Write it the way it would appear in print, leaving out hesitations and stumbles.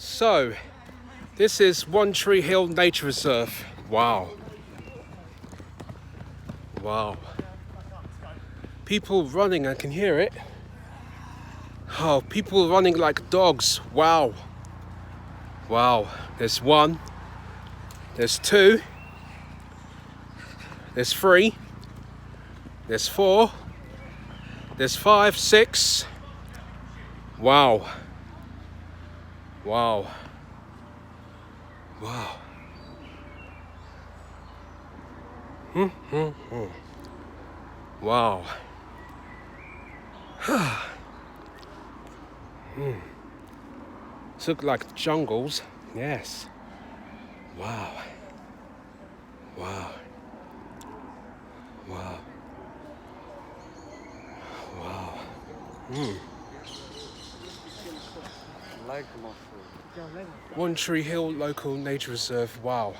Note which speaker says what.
Speaker 1: So, this is One Tree Hill Nature Reserve. Wow. Wow. People running, I can hear it. Oh, people running like dogs. Wow. Wow. There's one. There's two. There's three. There's four. There's five, six. Wow. Wow. Wow. Wow. It's look like jungles. Yes. Wow. Wow. Wow. Wow. One Tree Hill Local Nature Reserve. Wow.